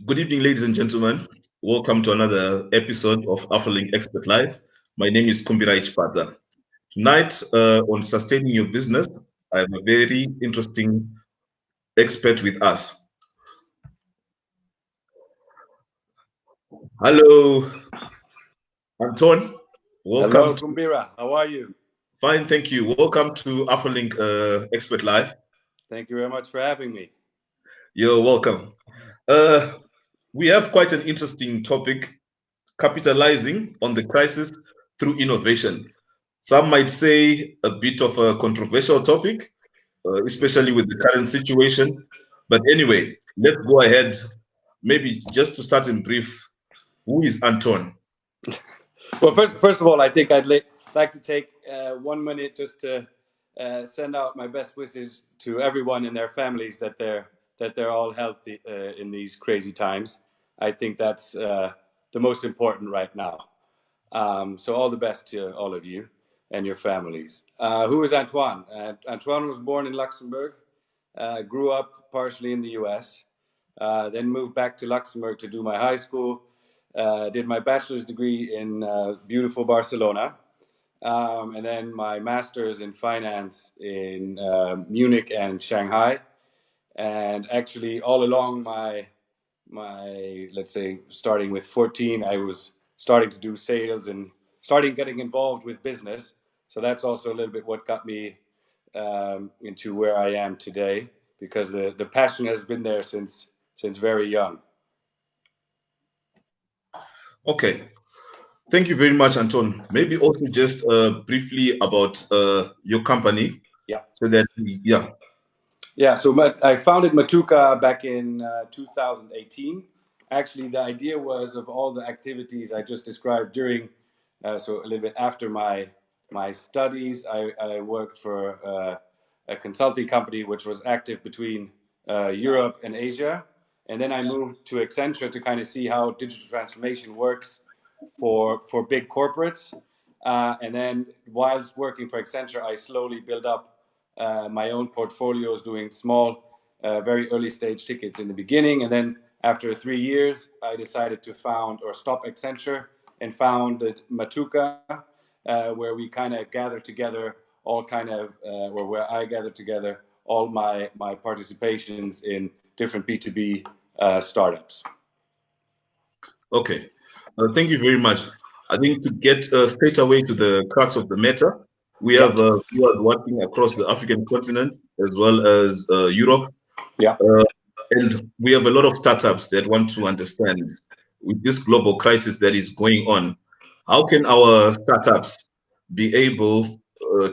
Good evening, ladies and gentlemen. Welcome to another episode of Afrolynk Expert Live. My name is Kumbira Ichpata. Tonight, on sustaining your business, I have a very interesting expert with us. Hello, Antoine. Hello, Welcome. Kumbira. How are you? Fine, thank you. Welcome to Afrolynk Expert Live. Thank you very much for having me. You're welcome. Uh, we have quite an interesting topic, capitalizing on the crisis through innovation. Some might say a bit of a controversial topic, especially with the current situation. But anyway, let's go ahead. Maybe just to start in brief, who is Anton? Well, first of all, I think like to take 1 minute just to send out my best wishes to everyone and their families that they're all healthy in these crazy times. I think that's the most important right now. So all the best to all of you and your families. Who is Antoine? Antoine was born in Luxembourg, grew up partially in the U.S., then moved back to Luxembourg to do my high school. Did my bachelor's degree in beautiful Barcelona, and then my master's in finance in Munich and Shanghai. And actually, all along my let's say starting with 14, I was starting to do sales and starting getting involved with business. So that's also a little bit what got me into where I am today, because the passion has been there since very young. Okay, thank you very much, Anton. Maybe also just briefly about your company, Yeah. so that yeah. Yeah, so I founded Matuka back in 2018. Actually, the idea was of all the activities I just described during, so a little bit after my studies, I worked for a consulting company which was active between Europe and Asia. And then I moved to Accenture to kind of see how digital transformation works for big corporates. And then whilst working for Accenture, I slowly built up my own portfolios, doing small, very early stage tickets in the beginning. And then after 3 years, I decided to found or stop Accenture and founded Matuka, where we kind of gather together all kind of, or where I gather together all my participations in different B2B startups. Okay, thank you very much. I think to get straight away to the crux of the matter, we Yeah, have viewers working across the African continent as well as Europe. yeah. Uh, and we have a lot of startups that want to understand with this global crisis that is going on, how can our startups be able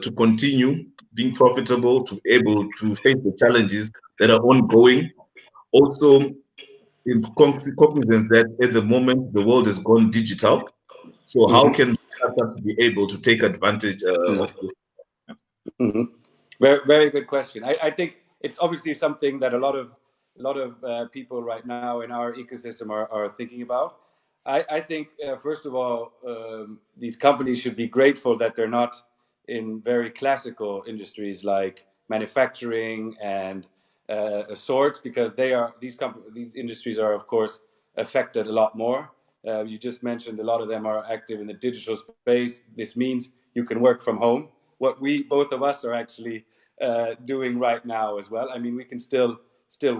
to continue being profitable, to be able to face the challenges that are ongoing? Also, in cognizance that at the moment the world has gone digital, so how Mm-hmm. can startups be able to take advantage of this? Mm-hmm. Very good question. I think it's obviously something that a lot of people right now in our ecosystem are thinking about. I think first of all, these companies should be grateful that they're not in very classical industries like manufacturing and sorts, because these industries are of course affected a lot more. You just mentioned a lot of them are active in the digital space. This means you can work from home, what we both of us are actually doing right now as well. I mean, we can still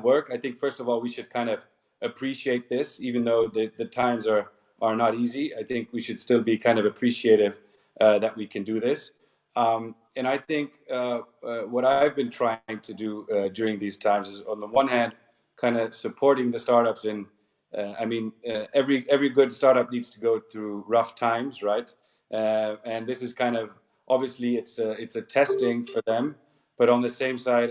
work. I think first of all we should kind of appreciate this, even though the times are not easy. I think we should still be kind of appreciative that we can do this. And I think what I've been trying to do during these times is, on the one hand, kind of supporting the startups. And I mean, every good startup needs to go through rough times, right? And this is kind of, obviously it's a testing for them, but on the same side,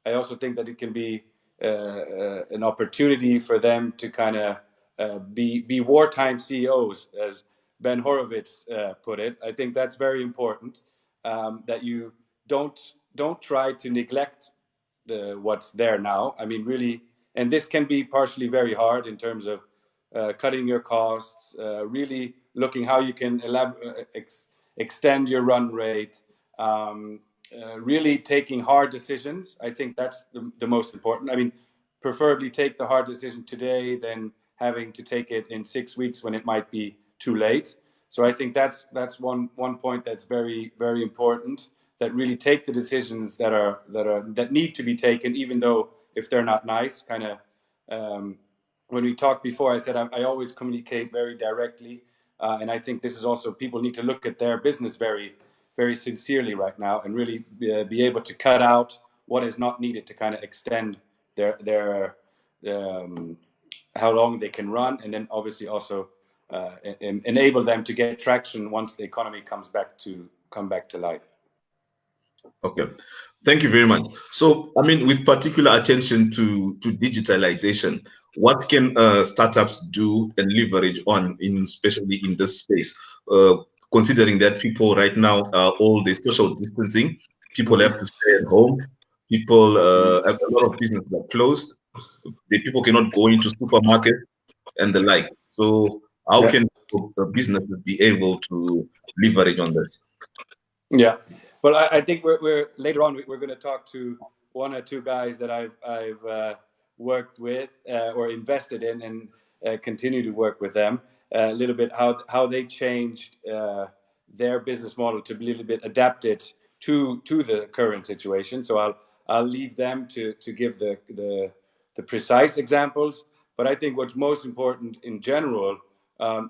I also think that it can be an opportunity for them to kind of be wartime CEOs, as Ben Horowitz put it. I think that's very important, that you don't don't try to neglect what's there now. I mean, really, and this can be partially very hard in terms of cutting your costs, really looking how you can extend your run rate, really taking hard decisions. I think that's the most important. I mean, preferably take the hard decision today than having to take it in 6 weeks when it might be too late. So I think that's one point that's very, very important, that really take the decisions that need to be taken, even though if they're not nice. Kind of when we talked before, I said I always communicate very directly, and I think this is also, people need to look at their business very, very sincerely right now, and really be able to cut out what is not needed to kind of extend their how long they can run, and then obviously also enable them to get traction once the economy comes back to life. Okay, thank you very much. So, I mean, with particular attention to digitalization, what can startups do and leverage on, especially in this space? Considering that people right now are all the social distancing, people have to stay at home. People, a lot of businesses are closed. The people cannot go into supermarkets and the like. So, how Yeah. can businesses be able to leverage on this? Yeah, well, I think we're later on we're going to talk to one or two guys that I've worked with or invested in, and continue to work with them a little bit, how they changed their business model to be a little bit adapted to the current situation. So I'll leave them to give the precise examples. But I think what's most important in general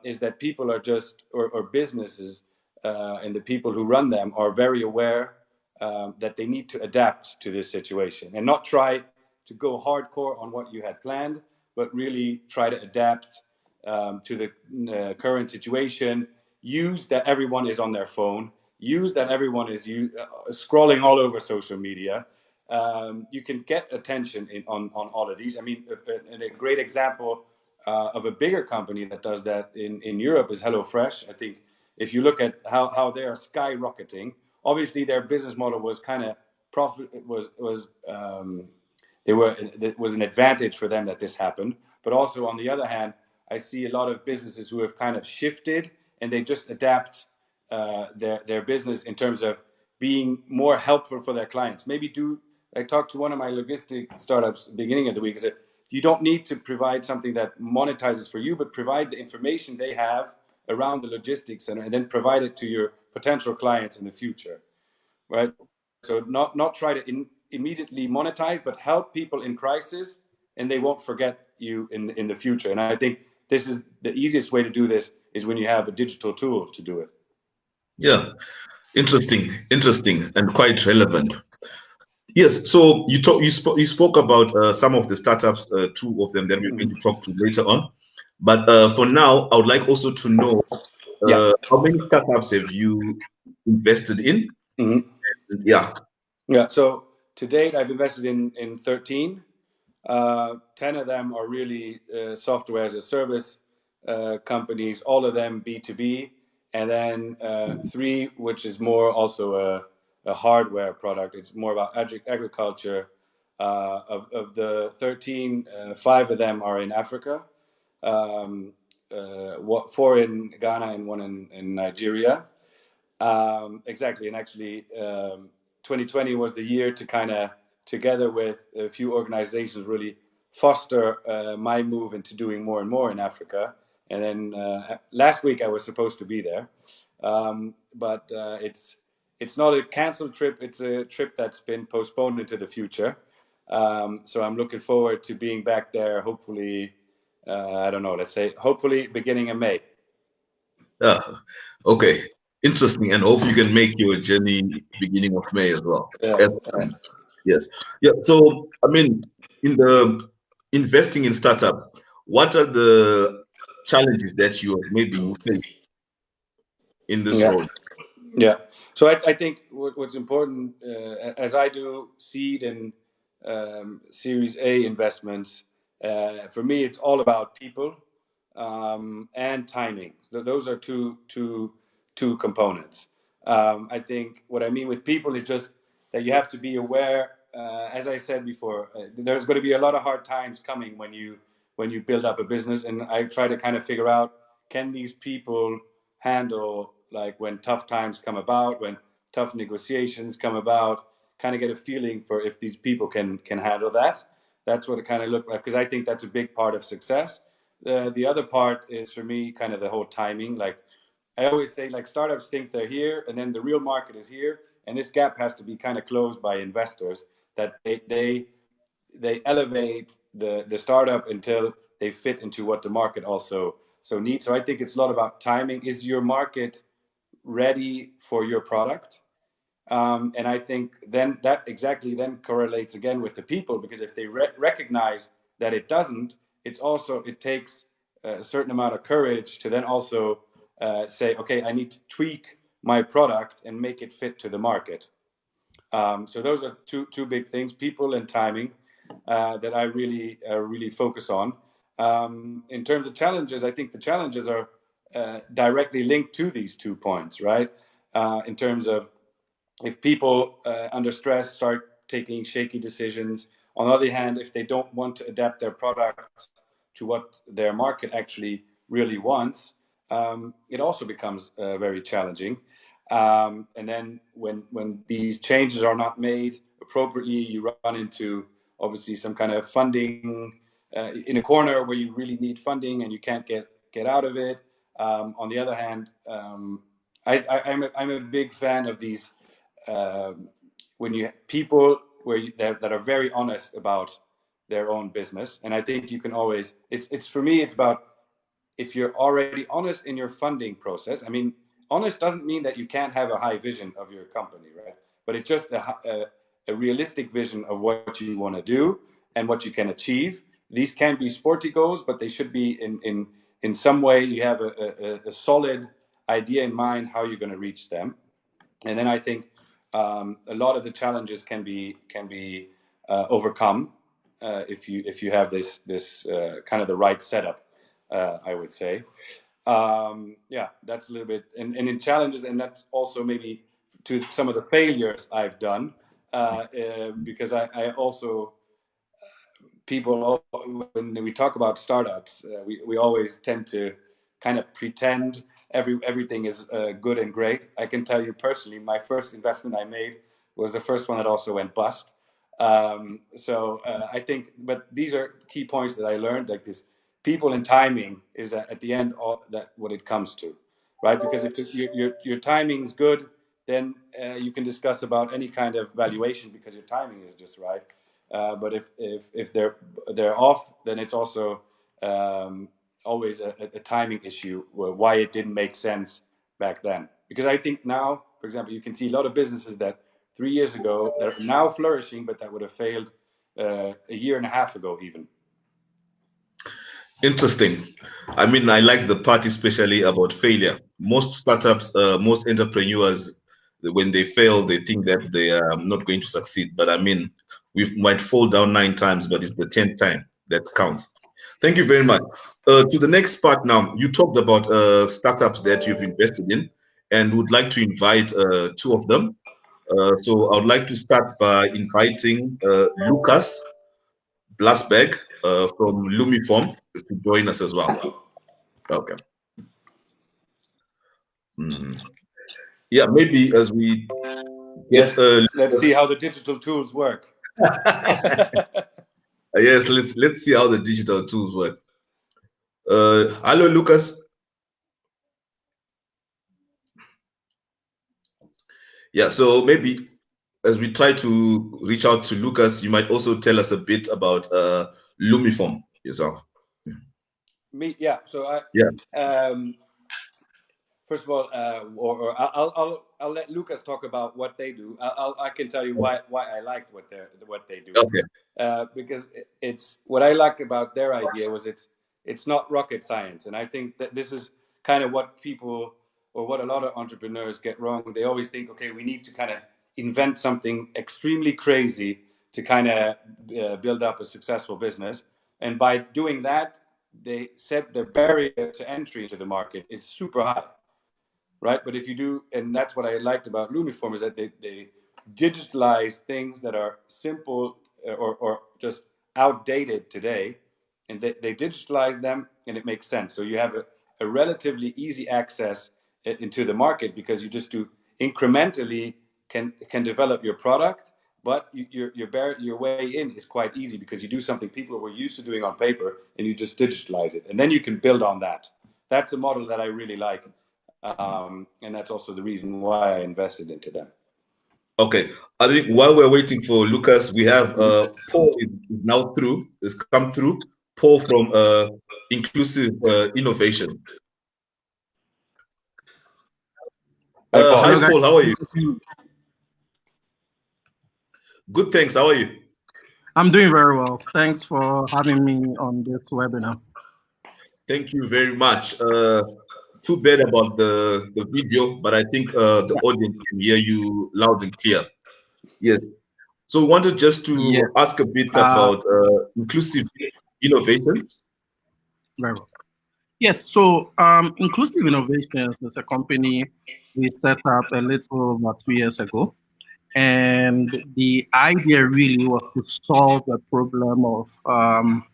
is that people are just, or businesses and the people who run them are very aware that they need to adapt to this situation and not try to go hardcore on what you had planned, but really try to adapt to the current situation. Use that everyone is on their phone. Use that everyone is scrolling all over social media. You can get attention on all of these. I mean, a great example of a bigger company that does that in Europe is HelloFresh. I think if you look at how they are skyrocketing, obviously their business model was kind of profit was it was an advantage for them that this happened. But also on the other hand, I see a lot of businesses who have kind of shifted and they just adapt their business in terms of being more helpful for their clients. Maybe I talked to one of my logistic startups beginning of the week. I said, you don't need to provide something that monetizes for you, but provide the information they have around the logistics center and then provide it to your potential clients in the future, right? So not try to immediately monetize, but help people in crisis, and they won't forget you in the future. And I think this is the easiest way to do this, is when you have a digital tool to do it. Yeah, interesting, and quite relevant. Yes, so you spoke about some of the startups, two of them that we're going to talk to later on. But for now, I would like also to know Yeah. how many startups have you invested in? Mm-hmm. Yeah. Yeah. So to date, I've invested in 13. 10 of them are really software as a service companies, all of them B2B, and then three, which is more also a hardware product. It's more about agriculture. Of the 13, five of them are in Africa, four in Ghana and one in Nigeria. Exactly, and actually, 2020 was the year to kind of, together with a few organizations, really foster my move into doing more and more in Africa. And then last week I was supposed to be there, but it's not a canceled trip. It's a trip that's been postponed into the future. So I'm looking forward to being back there. Hopefully, I don't know. Let's say hopefully beginning of May. Okay. Interesting, and hope you can make your journey beginning of May as well. Yeah. Excellent. Yes. Yeah. So, I mean, in the investing in startups, what are the challenges that you have maybe faced in this Yeah. role? Yeah. So I think what's important, as I do seed and Series A investments, for me, it's all about people and timing. So those are two components. I think what I mean with people is just that you have to be aware. As I said before, there's going to be a lot of hard times coming when you build up a business, and I try to kind of figure out, can these people handle, like, when tough times come about, when tough negotiations come about, kind of get a feeling for if these people can handle that. That's what it kind of looked like, because I think that's a big part of success. The other part is for me kind of the whole timing. Like I always say, like startups think they're here, and then the real market is here, and this gap has to be kind of closed by investors. That they elevate the startup until they fit into what the market also so needs. So I think it's a lot about timing. Is your market ready for your product? And I think then that exactly then correlates again with the people, because if they recognize that it doesn't, it takes a certain amount of courage to then also say, okay, I need to tweak my product and make it fit to the market. So those are two big things: people and timing, that I really focus on. In terms of challenges, I think the challenges are directly linked to these 2 points, right? In terms of if people under stress start taking shaky decisions. On the other hand, if they don't want to adapt their product to what their market actually really wants, it also becomes very challenging. And then when these changes are not made appropriately, you run into obviously some kind of funding in a corner where you really need funding and you can't get out of it. On the other hand, I'm a big fan of these when you people that are very honest about their own business. And I think you can always, it's for me, it's about, if you're already honest in your funding process. I mean, honest doesn't mean that you can't have a high vision of your company, right? But it's just a realistic vision of what you want to do and what you can achieve. These can be sporty goals, but they should be in some way you have a solid idea in mind how you're going to reach them. And then I think a lot of the challenges can be overcome if you have this kind of the right setup. I would say, yeah, that's a little bit, and in challenges, and that's also maybe to some of the failures I've done, because I also people, when we talk about startups, we always tend to kind of pretend everything is good and great. I can tell you personally, my first investment I made was the first one that also went bust. So I think, but these are key points that I learned, like this people and timing is at the end all that what it comes to, right? Because if your timing is good, then you can discuss about any kind of valuation because your timing is just right. But if they're off, then it's also always a timing issue, why it didn't make sense back then. Because I think now, for example, you can see a lot of businesses that 3 years ago that are now flourishing, but that would have failed a year and a half ago even. Interesting. I mean, I like the part especially about failure. Most startups, most entrepreneurs, when they fail, they think that they are not going to succeed. But I mean, we might fall down 9 times, but it's the 10th time that counts. Thank you very much. To the next part now, you talked about startups that you've invested in and would like to invite 2 of them. So I would like to start by inviting Lucas Blasberg from Lumiform to join us as well. Okay. Yeah, maybe as we get Let's see Lucas. how the digital tools work. Yes, let's see how the digital tools work. Hello, Lucas. Yeah, so maybe as we try to reach out to Lucas, you might also tell us a bit about Lumiform yourself. Me, yeah. So Yeah. first of all, or I'll let Lucas talk about what they do. I can tell you why I liked what they do, Okay. because it's what I like about their idea was it's not rocket science, and I think that this is kind of what people or what a lot of entrepreneurs get wrong. They always think, okay, we need to kind of invent something extremely crazy to kind of build up a successful business, and by doing that, they set the barrier to entry into the market is super high, right? But if you do, and that's what I liked about Lumiform, is that they digitalize things that are simple or just outdated today, and they digitalize them, and it makes sense. So you have a relatively easy access into the market because you just do incrementally can develop your product, but your way in is quite easy because you do something people were used to doing on paper and you just digitalize it, and then you can build on that. That's a model that I really like, and that's also the reason why I invested into them. Okay, I think while we're waiting for Lucas, we have Paul is now through, has come through. Paul from Inclusive Innovation. Hi, Paul. Hi, Hello, guys. Paul. How are you? Good, thanks. How are you? I'm doing very well. Thanks for having me on this webinar. Thank you very much. Too bad about the video, but I think the audience can hear you loud and clear. Yes. So we wanted just Yes. to ask a bit about inclusive innovation. Very well. Yes. So, Inclusive Innovations is a company we set up a little over 2 years ago. And the idea really was to solve the problem of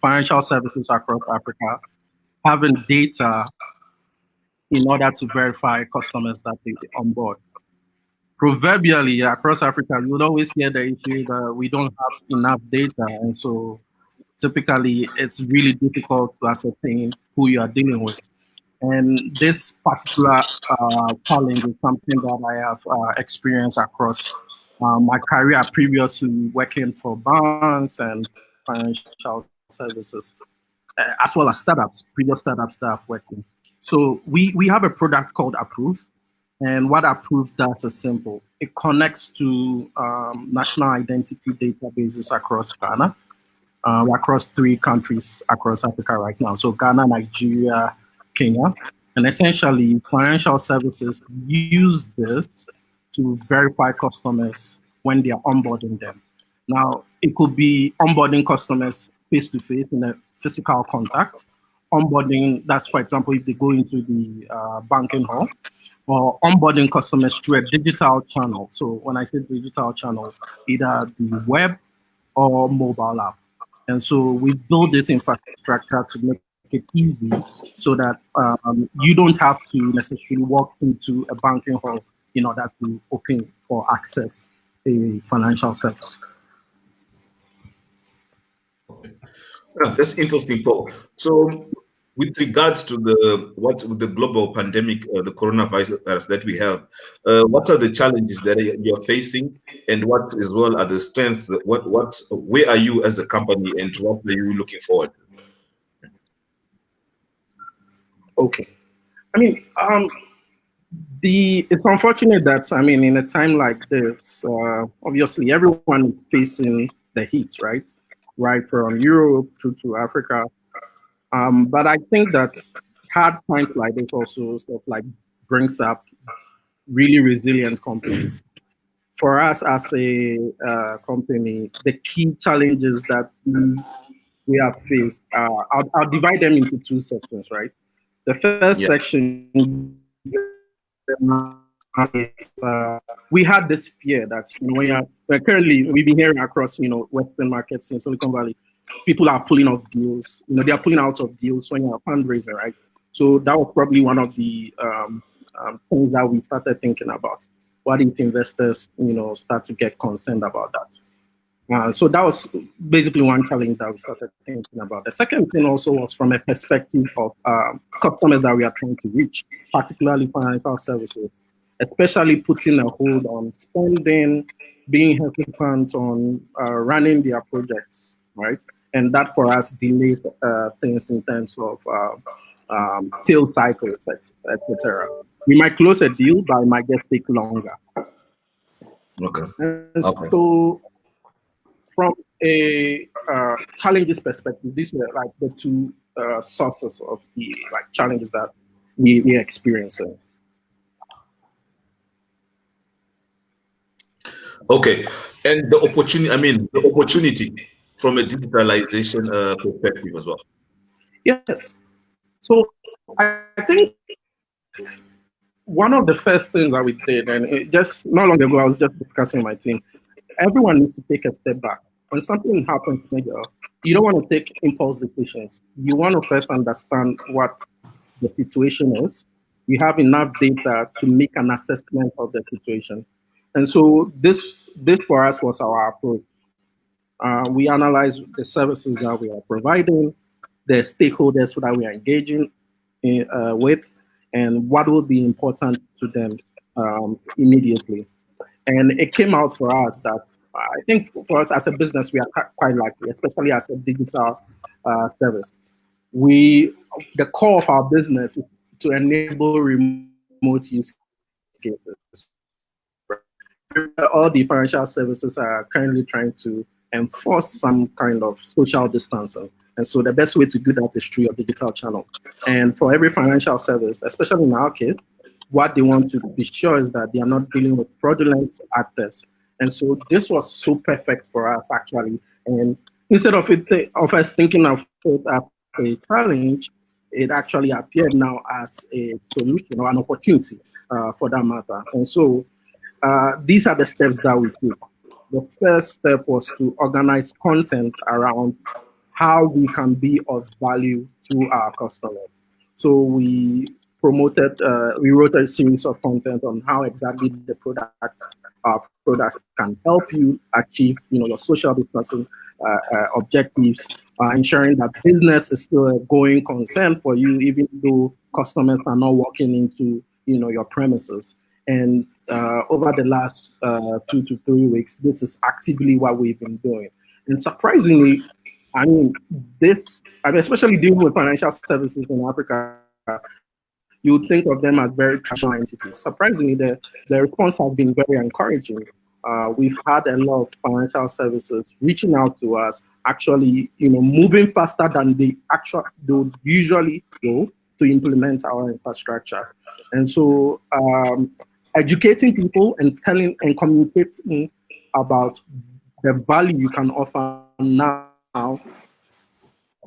financial services across Africa having data in order to verify customers that they onboard. Proverbially, across Africa, you would always hear the issue that we don't have enough data. And so typically it's really difficult to ascertain who you are dealing with. And this particular challenge is something that I have experienced across my career previously working for banks and financial services, as well as startups, previous startups that I've worked in. So we have a product called Approve. And what Approve does is simple. It connects to national identity databases across Ghana, across 3 countries across Africa right now. So Ghana, Nigeria, Kenya. And essentially, financial services use this to verify customers when they are onboarding them. Now, it could be onboarding customers face to face in a physical contact. Onboarding, that's for example, if they go into the banking hall, or onboarding customers through a digital channel. So when I say digital channel, either the web or mobile app. And so we build this infrastructure to make it easy so that you don't have to necessarily walk into a banking hall in order to open or access a financial service. Yeah, that's interesting, Paul. So, with regards to the global pandemic, the coronavirus that we have, what are the challenges that you're facing, and what as well are the strengths? Where are you as a company, and what are you looking forward? Okay. I mean, it's unfortunate that in a time like this, obviously everyone is facing the heat, right from Europe to Africa. But I think that hard times like this also stuff like brings up really resilient companies. For us as a company, the key challenges that we have faced, I'll divide them into 2 sections, right? The first Yeah. section is we had this fear that currently we've been hearing across Western markets in Silicon Valley, people are pulling off deals. They are pulling out of deals when you're fundraising, right? So that was probably one of the things that we started thinking about. What if investors start to get concerned about that? So that was basically one challenge that we started thinking about. The second thing also was from a perspective of customers that we are trying to reach, particularly financial services, especially putting a hold on spending, being hesitant on running their projects, right? And that for us delays things in terms of sales cycles, etc. We might close a deal, but it might just take longer. Okay. And Okay. so from a challenges perspective, these were like the 2 sources of the challenges that we experiencing. Okay. And the opportunity from a digitalization perspective as well. Yes. So I think one of the first things that we did, and just not long ago, I was just discussing with my team, everyone needs to take a step back. When something happens major, you don't want to take impulse decisions. You want to first understand what the situation is. You have enough data to make an assessment of the situation. And so this for us was our approach. We analyze the services that we are providing, the stakeholders that we are engaging with, and what will be important to them immediately. And it came out for us that I think for us as a business, we are quite lucky, especially as a digital service. We the core of our business is to enable remote use cases. All the financial services are currently trying to enforce some kind of social distancing. And so the best way to do that is through your digital channel. And for every financial service, especially in our case, what they want to be sure is that they are not dealing with fraudulent actors. And so this was so perfect for us actually. And instead of of us thinking of it as a challenge, it actually appeared now as a solution or an opportunity for that matter. And so these are the steps that we took. The first step was to organize content around how we can be of value to our customers. So we wrote a series of content on how exactly the products can help you achieve, your social distancing objectives, ensuring that business is still a going concern for you, even though customers are not walking into, your premises. And over the last 2 to 3 weeks, this is actively what we've been doing. And surprisingly, I mean, especially dealing with financial services in Africa, you would think of them as very traditional entities. Surprisingly, the response has been very encouraging. We've had a lot of financial services reaching out to us, actually, moving faster than they would usually go to implement our infrastructure. And so, educating people and telling and communicating about the value you can offer now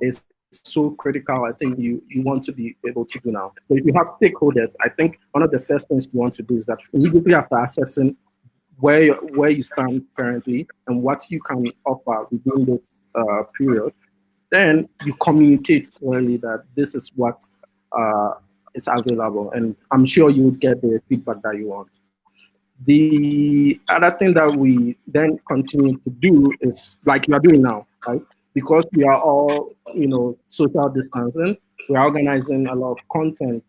is so critical. I think you want to be able to do now. So if you have stakeholders, I think one of the first things you want to do is that immediately after assessing where you stand currently and what you can offer within this period, then you communicate clearly that this is what uh, is available, and I'm sure you would get the feedback that you want. The other thing that we then continue to do is like you are doing now, right? Because we are all, social distancing, we're organizing a lot of content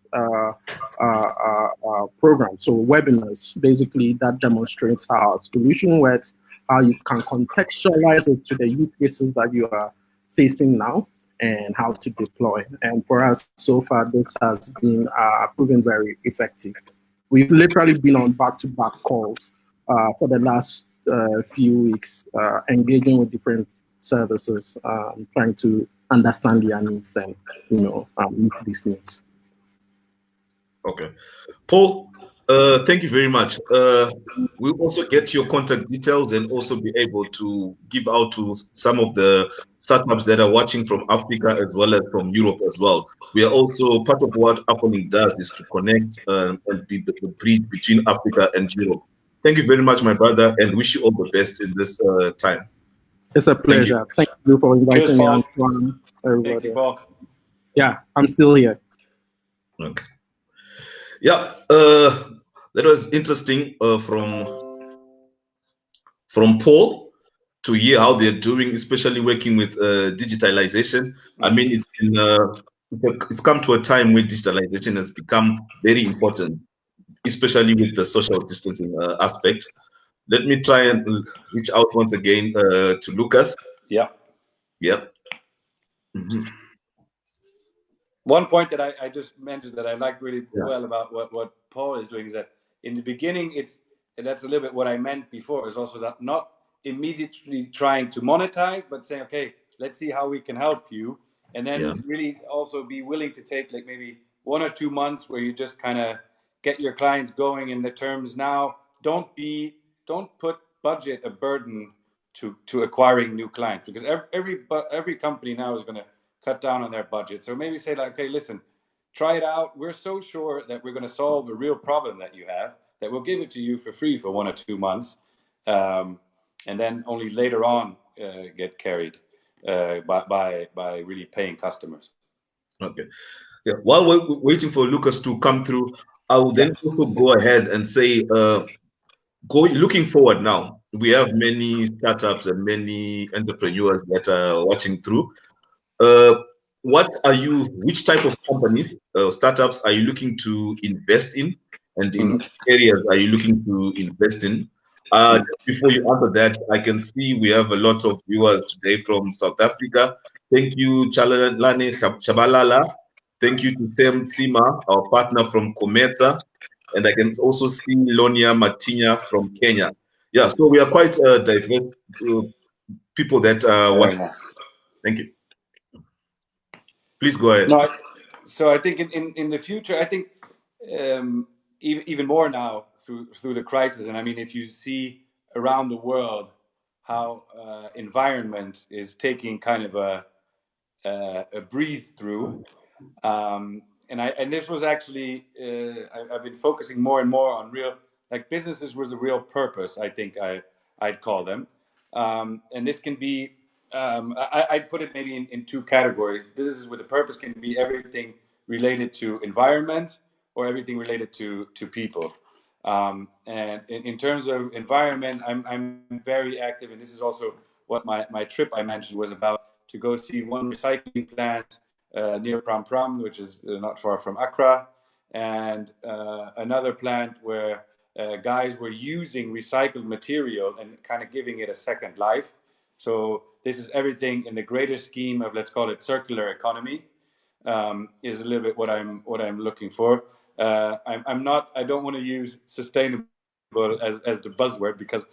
programs, so webinars, basically that demonstrates how our solution works, how you can contextualize it to the use cases that you are facing now, and how to deploy. And for us, so far, this has been proven very effective. We've literally been on back-to-back calls for the last few weeks, engaging with different services, trying to understand their needs and meet these needs. Okay, Paul, thank you very much. We'll also get your contact details and also be able to give out to some of the startups that are watching from Africa as well as from Europe as well. We are also part of what Afrolynk does is to connect and be the bridge between Africa and Europe. Thank you very much, my brother, and wish you all the best in this time. It's a Thank you. pleasure. Thank you for Cheers, inviting me, Paul. Antoine, Thank you, everybody. Paul. Yeah, I'm still here. Okay. Yeah, that was interesting from Paul to hear how they're doing, especially working with digitalization. I mean, it's come to a time where digitalization has become very important, especially with the social distancing aspect. Let me try and reach out once again to Lucas. Yeah. Yep. Mm-hmm. One point that I just mentioned that I liked really Yeah. well about what Paul is doing is that in the beginning, and that's a little bit what I meant before, is also that not immediately trying to monetize, but saying, okay, let's see how we can help you. And then Yeah. really also be willing to take like maybe 1 or 2 months where you just kind of get your clients going in the terms now. Don't put budget a burden to acquiring new clients, because every company now is going to cut down on their budget. So maybe say like, okay, listen, try it out. We're so sure that we're going to solve a real problem that you have that we'll give it to you for free for 1 or 2 months, and then only later on get carried by really paying customers. Okay. Yeah. While we're waiting for Lucas to come through, I will then also go ahead and say looking forward now, we have many startups and many entrepreneurs that are watching through. Uh, which type of companies, startups are you looking to invest in? And in Mhm. which areas are you looking to invest in? Mhm. Just before you answer that, I can see we have a lot of viewers today from South Africa. Thank you, Chalalane Shabalala. Thank you to Sam Sima, our partner from Cometa. And I can also see Lonia Matinya from Kenya. Yeah, so we are quite diverse people that watch. Very nice. Thank you. Please go ahead. No, so I think in the future, I think even more now through the crisis, and I mean, if you see around the world how environment is taking kind of a breathe through, and this was actually I've been focusing more and more on real like businesses with a real purpose. I think I'd call them, and this can be I'd put it maybe in two categories. Businesses with a purpose can be everything related to environment or everything related to people. And in terms of environment, I'm very active, and this is also what my trip I mentioned was about, to go see one recycling plant near Pram Pram, which is not far from Accra, and another plant where guys were using recycled material and kind of giving it a second life. So this is everything in the greater scheme of, let's call it, circular economy. Is a little bit what I'm looking for. I'm not. I don't want to use sustainable as the buzzword, because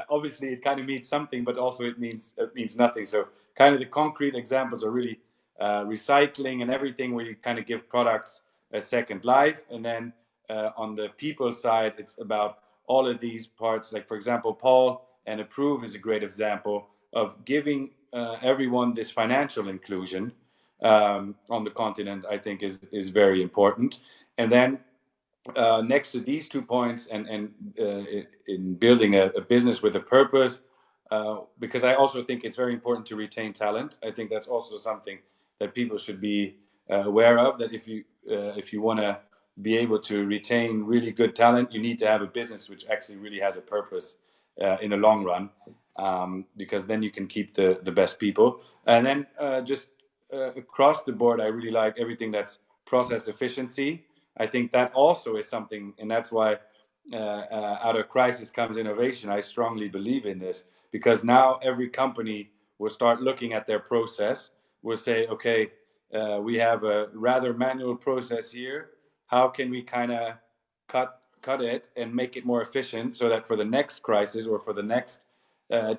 obviously it kind of means something, but also it means nothing. So kind of the concrete examples are really recycling and everything where you kind of give products a second life, and then on the people side, it's about all of these parts. Like for example, Paul and Approve is a great example of giving everyone this financial inclusion on the continent. I think is very important. And then next to these 2 points, and in building a business with a purpose, because I also think it's very important to retain talent. I think that's also something that people should be aware of. That if you want to be able to retain really good talent, you need to have a business which actually really has a purpose in the long run, because then you can keep the best people. And then just across the board, I really like everything that's process efficiency. I think that also is something, and that's why out of crisis comes innovation. I strongly believe in this, because now every company will start looking at their process, will say, okay, we have a rather manual process here. How can we kind of cut it and make it more efficient, so that for the next crisis or for the next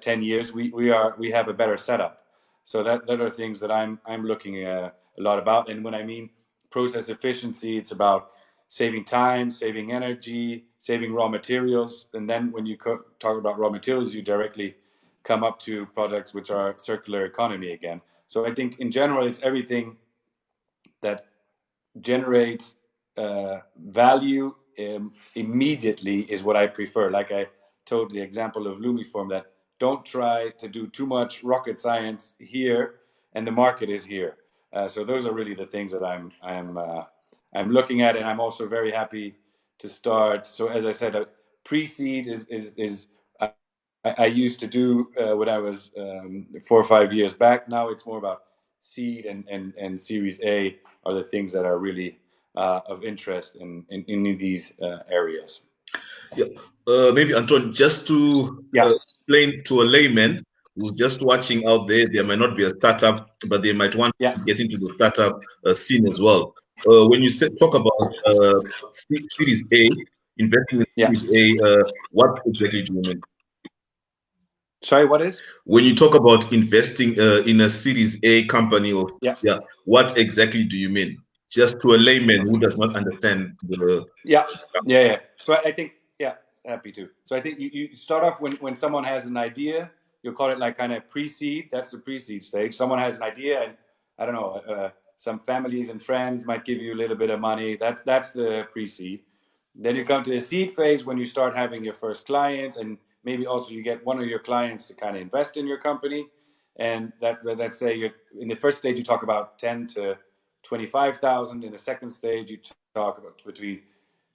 10 years, we have a better setup. So that are things that I'm looking a lot about. And when I mean process efficiency, it's about saving time, saving energy, saving raw materials. And then when you talk about raw materials, you directly come up to products which are circular economy again. So I think in general, it's everything that generates value immediately is what I prefer. Like I told the example of Lumiform, that don't try to do too much rocket science here, and the market is here. So those are really the things that I'm looking at, and I'm also very happy to start. So as I said, pre-seed is I used to do when I was 4 or 5 years back. Now it's more about seed and Series A are the things that are really of interest in these areas. Yeah. Maybe Antoine, just to Yeah, explain to a layman who's just watching out there, there might not be a startup, but they might want yeah, to get into the startup scene as well. When you talk about Series A, investing in yeah. Series A, what exactly do you mean? Sorry, what is? When you talk about investing in a Series A company, or Yeah. yeah, what exactly do you mean? Just to a layman who does not understand the. Yeah, yeah. So I think, yeah, happy to. So I think you start off when someone has an idea, you'll call it like kind of pre-seed. That's the pre-seed stage. Someone has an idea, and I don't know, some families and friends might give you a little bit of money. That's the pre-seed. Then you come to the seed phase, when you start having your first clients, and maybe also you get one of your clients to kind of invest in your company. And let's say you're in the first stage, you talk about 10 to 25,000. In the second stage, you talk about between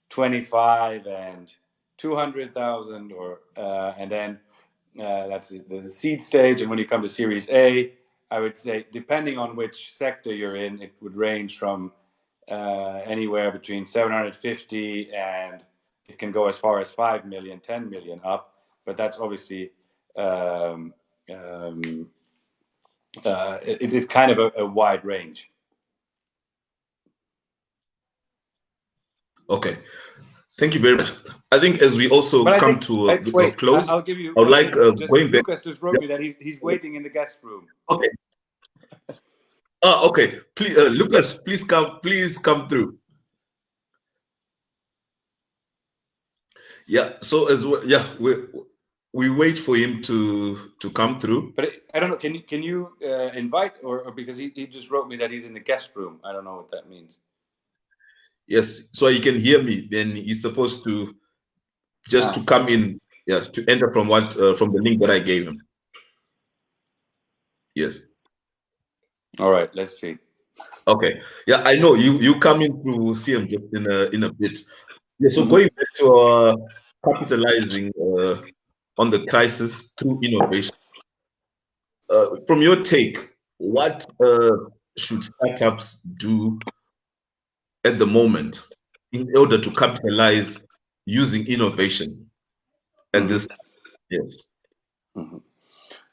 25 and 200,000, or and then that's the seed stage. And when you come to Series A, I would say, depending on which sector you're in, it would range from anywhere between 750, and it can go as far as 5 million, 10 million up. But that's obviously it is kind of a wide range. Okay. Thank you very much. I think as we also come to a close, I'll give you. I would like going back. Lucas just wrote me that he's waiting in the guest room. Okay. Okay. Please, Lucas, please come through. Yeah. So as well, yeah, we wait for him to come through. But I don't know. Can you invite, or because he just wrote me that he's in the guest room. I don't know what that means. Yes. So he can hear me. Then he's supposed to just to come in. Yes, to enter from from the link that I gave him. Yes. All right. Let's see. Okay. Yeah, I know you come in to see him just in a bit. Yeah. So going back to capitalizing on the crisis through innovation. From your take, what should startups do at the moment in order to capitalize using innovation at this? Yes.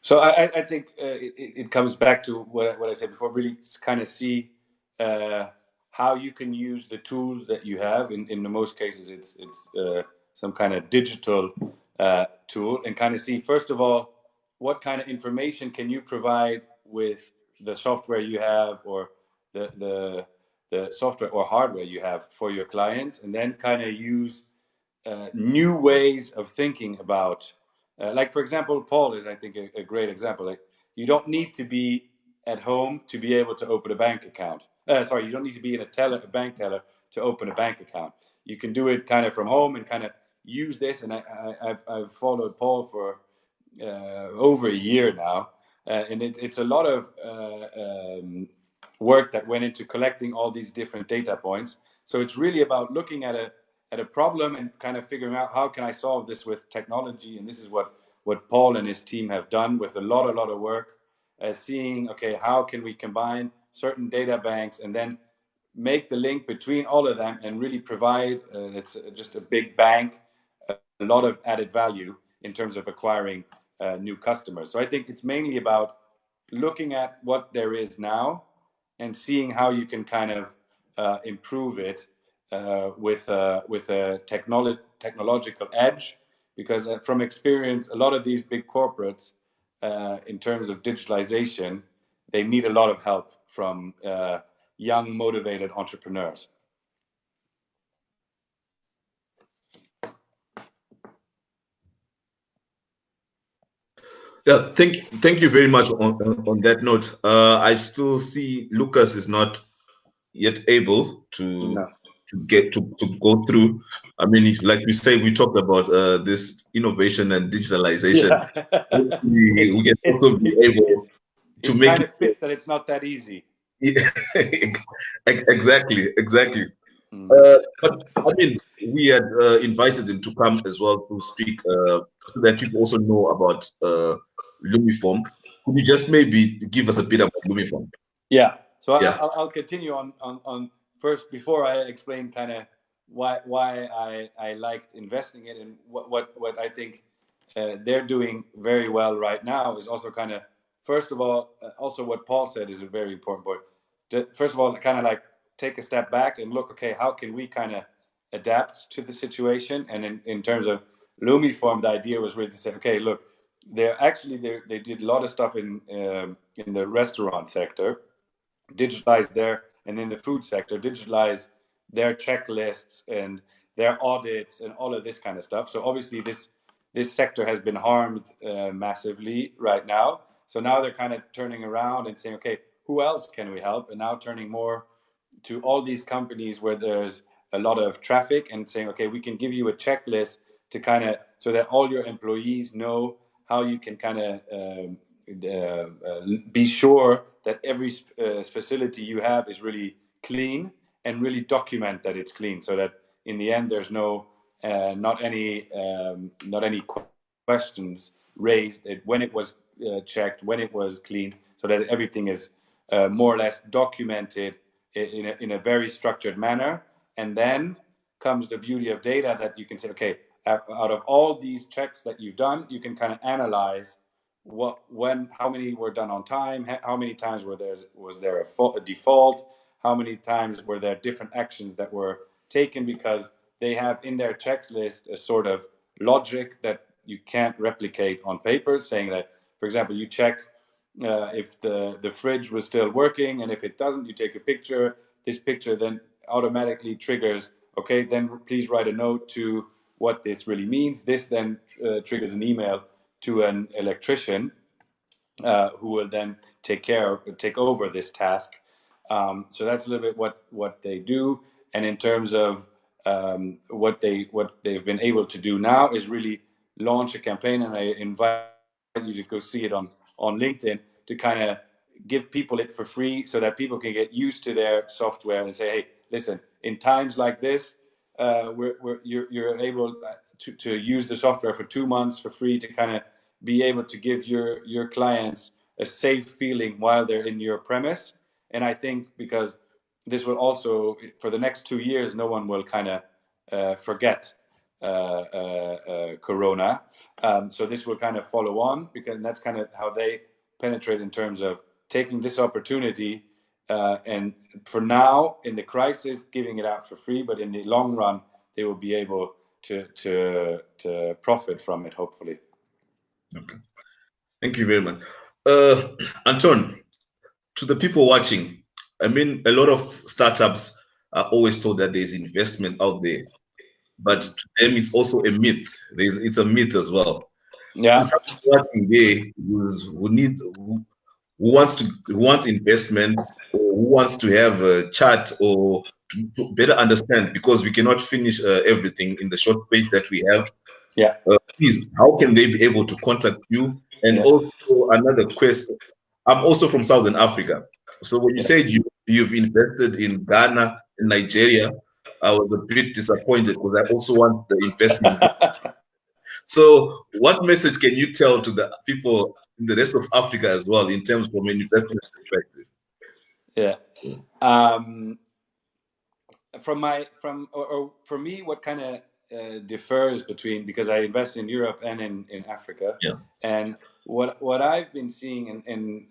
So I think it comes back to what I said before. Really kind of see how you can use the tools that you have. In the most cases, it's some kind of digital tool, and kind of see, first of all, what kind of information can you provide with the software you have, or the software or hardware you have for your client, and then kind of use new ways of thinking about, like, for example, Paul is, I think, a great example. Like, you don't need to be at home to be able to open a bank account. You don't need to be in a bank teller to open a bank account. You can do it kind of from home and kind of use this. And I've followed Paul for over a year now, and it's a lot of work that went into collecting all these different data points. So it's really about looking at a problem and kind of figuring out, how can I solve this with technology? And this is what Paul and his team have done with a lot of work, seeing, okay, how can we combine certain data banks and then make the link between all of them and really provide, it's just a big bank, a lot of added value in terms of acquiring new customers. So I think it's mainly about looking at what there is now and seeing how you can kind of improve it with a technological edge, because from experience, a lot of these big corporates, in terms of digitalization, they need a lot of help from young, motivated entrepreneurs. Yeah, thank you very much on that note. I still see Lucas is not yet able to go through. I mean, like we say, we talked about this innovation and digitalization. Yeah. We can also be able to it make kind of fits that it's not that easy. Exactly. But I mean, we had invited him to come as well to speak, so that people also know about Lumiform. Could you just maybe give us a bit about Lumiform? Yeah. So Yeah. I'll continue on first, before I explain kind of why I liked investing in it, and what I think they're doing very well right now is also kind of, first of all, also what Paul said is a very important point. First of all, kind of like take a step back and look, okay, how can we kind of adapt to the situation? And in terms of Lumiform, the idea was really to say, okay, look, they did a lot of stuff in the restaurant sector, digitalize their, and in the food sector, digitalize their checklists and their audits and all of this kind of stuff. So obviously this sector has been harmed massively right now. So now they're kind of turning around and saying, okay, who else can we help? And now turning more to all these companies where there's a lot of traffic, and saying, okay, we can give you a checklist to kind of, so that all your employees know how you can kind of be sure that every facility you have is really clean, and really document that it's clean, so that in the end there's no not any questions raised when it was checked, when it was cleaned, so that everything is more or less documented in a very structured manner. And then comes the beauty of data, that you can say, okay, out of all these checks that you've done, you can kind of analyze how many were done on time, how many times was there a default, how many times were there different actions that were taken, because they have in their checklist a sort of logic that you can't replicate on paper, saying that, for example, you check if the fridge was still working, and if it doesn't, you take a picture. This picture then automatically triggers, okay, then please write a note to what this really means. This then triggers an email to an electrician who will then take over this task. So that's a little bit what they do. And in terms of what they've been able to do now is really launch a campaign, and I invite you to go see it on LinkedIn, to kind of give people it for free, so that people can get used to their software and say, hey, listen, in times like this, you're able to use the software for 2 months for free, to kind of be able to give your clients a safe feeling while they're in your premise. And I think because this will also, for the next 2 years, no one will kind of forget Corona. So this will kind of follow on, because that's kind of how they penetrate, in terms of taking this opportunity and for now in the crisis giving it out for free, but in the long run they will be able to profit from it, hopefully. Okay. Thank you very much. Anton, to the people watching, I mean, a lot of startups are always told that there's investment out there, but to them it's also a myth. It's a myth as well. Yeah. To someone watching there who wants investment, or who wants to have a chat, or to better understand, because we cannot finish everything in the short space that we have. Yeah. Please, how can they be able to contact you? And Yeah. also another question. I'm also from Southern Africa. So when you said you've invested in Ghana and Nigeria, I was a bit disappointed, because I also want the investment. So what message can you tell to the people in the rest of Africa as well, in terms from an investment perspective? Yeah. For me, what kind of differs between, because I invest in Europe and in Africa, Yeah. and what I've been seeing in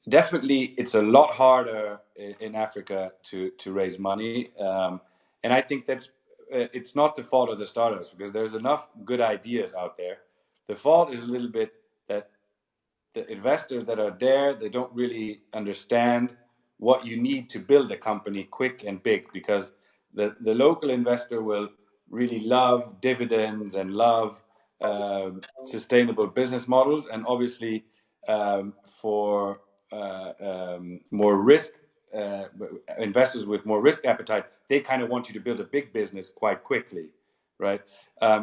definitely it's a lot harder in Africa to raise money, and I think that's it's not the fault of the startups, because there's enough good ideas out there. The fault is a little bit that the investors that are there, they don't really understand what you need to build a company quick and big, because the local investor will really love dividends and love sustainable business models, and obviously for more risk investors with more risk appetite, they kind of want you to build a big business quite quickly, right?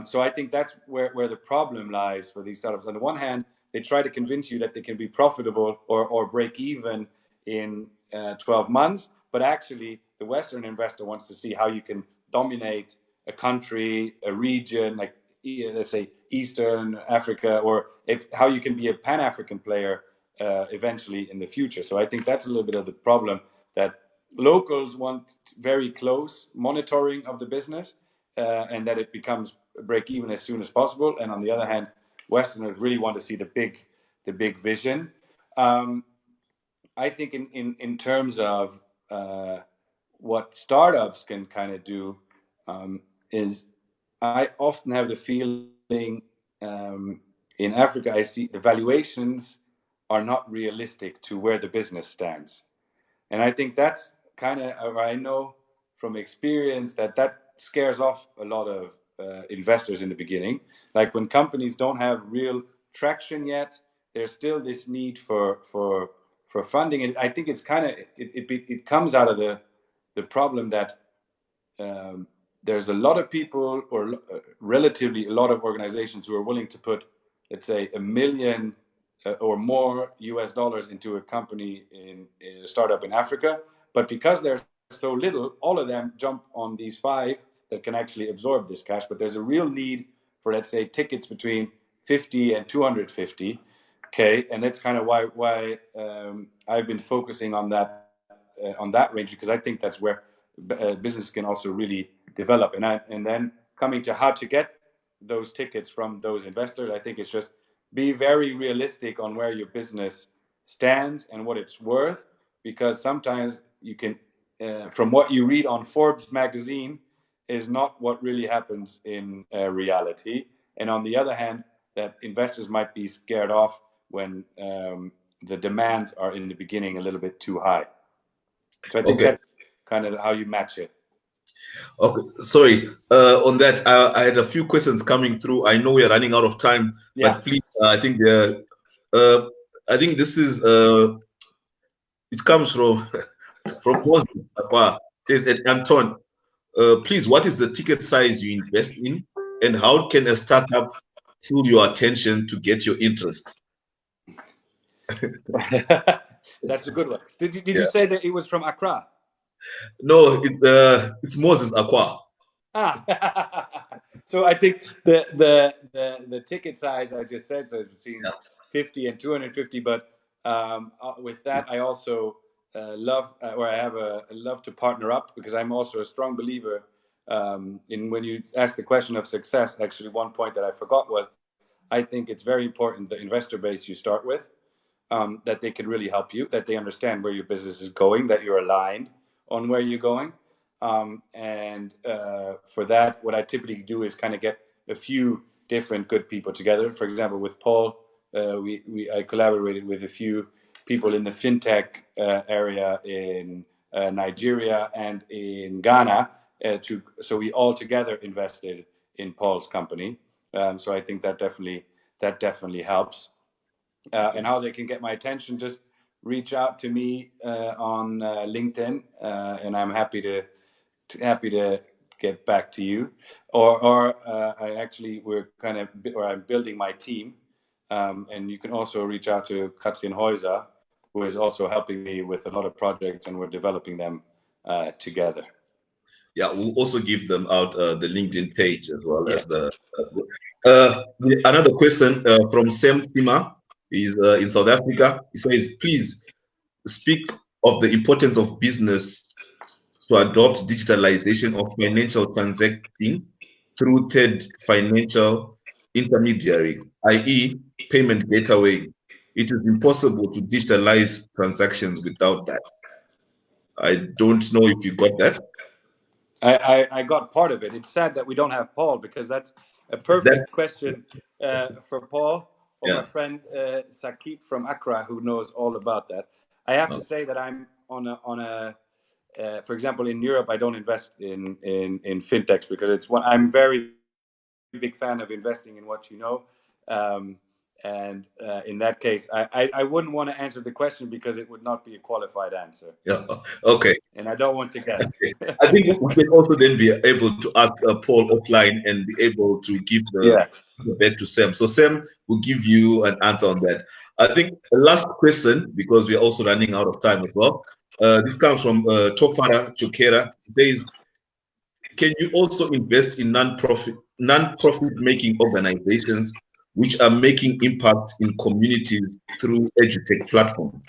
So I think that's where the problem lies for these startups. On the one hand, they try to convince you that they can be profitable or break even in 12 months, but actually the Western investor wants to see how you can dominate a country, a region, like let's say Eastern Africa, or how you can be a Pan-African player eventually in the future. So I think that's a little bit of the problem, that locals want very close monitoring of the business and that it becomes break even as soon as possible. And on the other hand, Westerners really want to see the big vision. I think in terms of what startups can kind of do is, I often have the feeling in Africa, I see the valuations are not realistic to where the business stands. And I think that's kind of, I know from experience that scares off a lot of investors in the beginning. Like when companies don't have real traction yet, there's still this need for funding. And I think it's kind of, it comes out of the problem that there's a lot of people, or relatively a lot of organizations, who are willing to put, let's say, $1 million or more US dollars into a company in a startup in Africa. But because there's so little, all of them jump on these 5 that can actually absorb this cash, but there's a real need for, let's say, tickets between 50 and 250K, and that's kind of why I've been focusing on that range, because I think that's where business can also really develop. And then coming to how to get those tickets from those investors, I think it's just be very realistic on where your business stands and what it's worth, because sometimes you can, from what you read on Forbes magazine, is not what really happens in reality. And on the other hand, that investors might be scared off when the demands are in the beginning a little bit too high. So I think that's kind of how you match it. Okay, sorry. On that, I had a few questions coming through. I know we are running out of time, but please, I think this is it comes from from Moses Akwa. It says, Antoine, please, what is the ticket size you invest in, and how can a startup pull your attention to get your interest? That's a good one. Did you say that it was from Accra? No, it's Moses Akwa. So I think the ticket size I just said, so it's between 50 and 250. But with that, I also love to partner up, because I'm also a strong believer in, when you ask the question of success. Actually, one point that I forgot was, I think it's very important the investor base you start with, that they can really help you, that they understand where your business is going, that you're aligned on where you're going. And for that, what I typically do is kind of get a few different good people together. For example, with Paul, I collaborated with a few people in the fintech area in Nigeria and in Ghana, so we all together invested in Paul's company. So I think that definitely helps. And how they can get my attention, just reach out to me on LinkedIn, and I'm happy to get back to you. Or I'm building my team, and you can also reach out to Katrin Heuser, who is also helping me with a lot of projects, and we're developing them together. Yeah, we'll also give them out the LinkedIn page as well as the. Another question from Sam Tima. He's in South Africa. He says, please speak of the importance of business to adopt digitalization of financial transacting through third financial intermediary, i.e. payment gateway. It is impossible to digitalize transactions without that. I don't know if you got that. I got part of it. It's sad that we don't have Paul, because that's a perfect question for Paul, or my friend Sakib from Accra, who knows all about that. I have to say that I'm on a for example, in Europe, I don't invest in fintechs, because I'm very big fan of investing in what you know. And in that case, I wouldn't want to answer the question, because it would not be a qualified answer. Yeah. Okay. And I don't want to guess. I think we can also then be able to ask Paul offline and be able to give the back to Sam. So Sam will give you an answer on that. I think the last question, because we're also running out of time as well. This comes from Tofara Chokera. He says, can you also invest in non-profit making organizations which are making impact in communities through edutech platforms?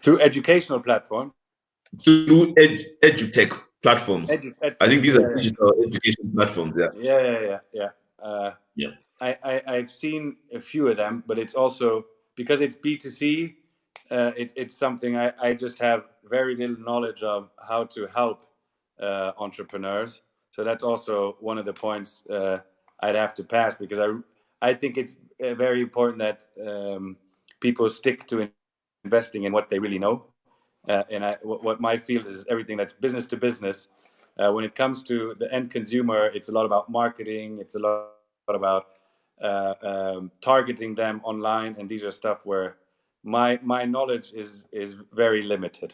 Through educational platforms? Through edutech platforms. I think these are digital education platforms. I've seen a few of them, but it's also, because it's B2C, it's something I just have very little knowledge of how to help entrepreneurs. So that's also one of the points I'd have to pass, because I think it's very important that people stick to investing in what they really know. And what my field is everything that's business to business. When it comes to the end consumer, it's a lot about marketing. It's a lot about targeting them online, and these are stuff where my knowledge is very limited.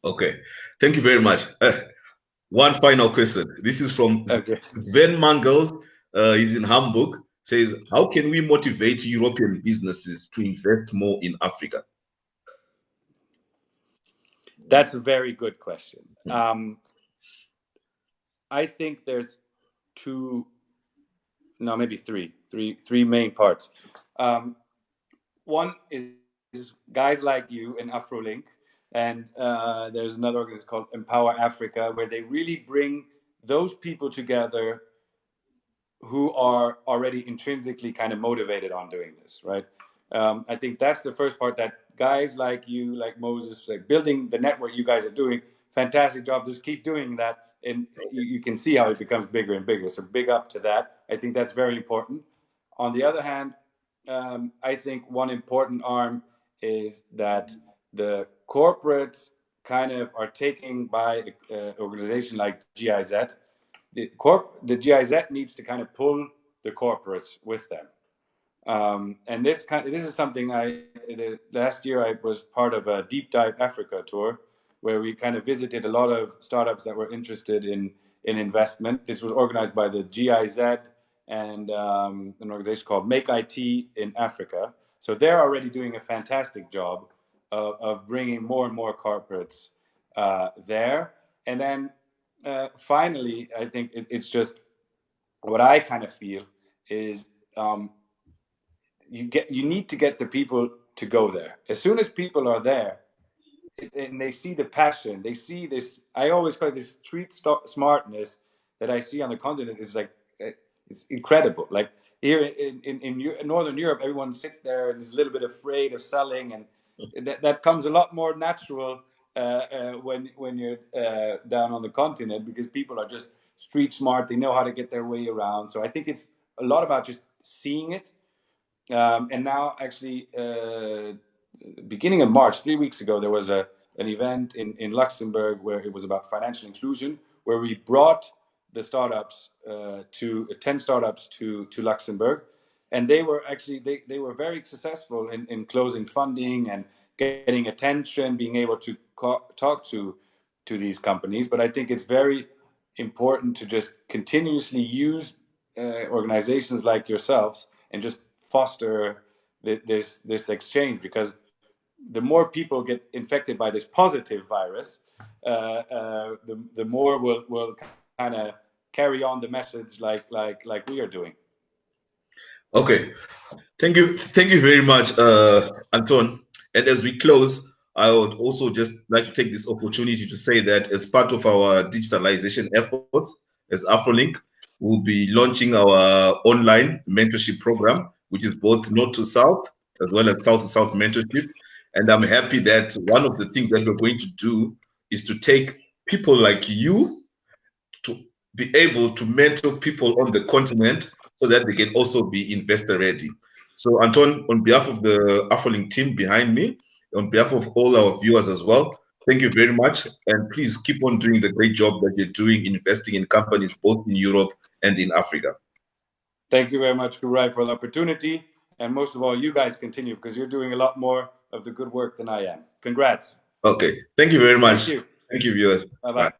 Okay, thank you very much. One final question. This is from Sven Mangels. He's in Hamburg. Says, how can we motivate European businesses to invest more in Africa? That's a very good question. I think there's maybe three main parts. One is guys like you in Afrolynk, and there's another organization called Empower Africa, where they really bring those people together who are already intrinsically kind of motivated on doing this, right? I think that's the first part, that guys like you, like Moses, like building the network you guys are doing, fantastic job. Just keep doing that. And you can see how it becomes bigger and bigger. So big up to that. I think that's very important. On the other hand, I think one important arm is that the corporates kind of are taking by an organization like the GIZ. The GIZ needs to kind of pull the corporates with them. And this is something last year I was part of a deep dive Africa tour, where we kind of visited a lot of startups that were interested in investment. This was organized by the GIZ and an organization called Make IT in Africa. So they're already doing a fantastic job of bringing more and more corporates there. And then finally, I think it's just what I kind of feel is you need to get the people to go there. As soon as people are there, and they see the passion, they see this. I always call it this street smartness that I see on the continent is like it's incredible. Like here in Northern Europe, everyone sits there and is a little bit afraid of selling, and that comes a lot more natural when you're down on the continent, because people are just street smart. They know how to get their way around. So I think it's a lot about just seeing it. And now, actually, beginning of March, 3 weeks ago, there was an event in Luxembourg where it was about financial inclusion, where we brought the startups 10 startups to Luxembourg, and they were actually they were very successful in closing funding and getting attention, being able to talk to these companies. But I think it's very important to just continuously use organizations like yourselves and just foster this exchange, because the more people get infected by this positive virus, the more will kind of carry on the message like we are doing. Okay, thank you very much, Anton. And as we close, I would also just like to take this opportunity to say that as part of our digitalization efforts as Afrolynk, we'll be launching our online mentorship program, which is both north to south as well as south to south mentorship. And I'm happy that one of the things that we're going to do is to take people like you to be able to mentor people on the continent so that they can also be investor ready. So Antoine, on behalf of the Afrolynk team behind me, on behalf of all our viewers as well, thank you very much. And please keep on doing the great job that you're doing, investing in companies both in Europe and in Africa. Thank you very much, Kurai, for the opportunity. And most of all, you guys continue, because you're doing a lot more of the good work than I am. Congrats. Okay. Thank you very much. Thank you. Thank you, viewers. Bye-bye. Bye.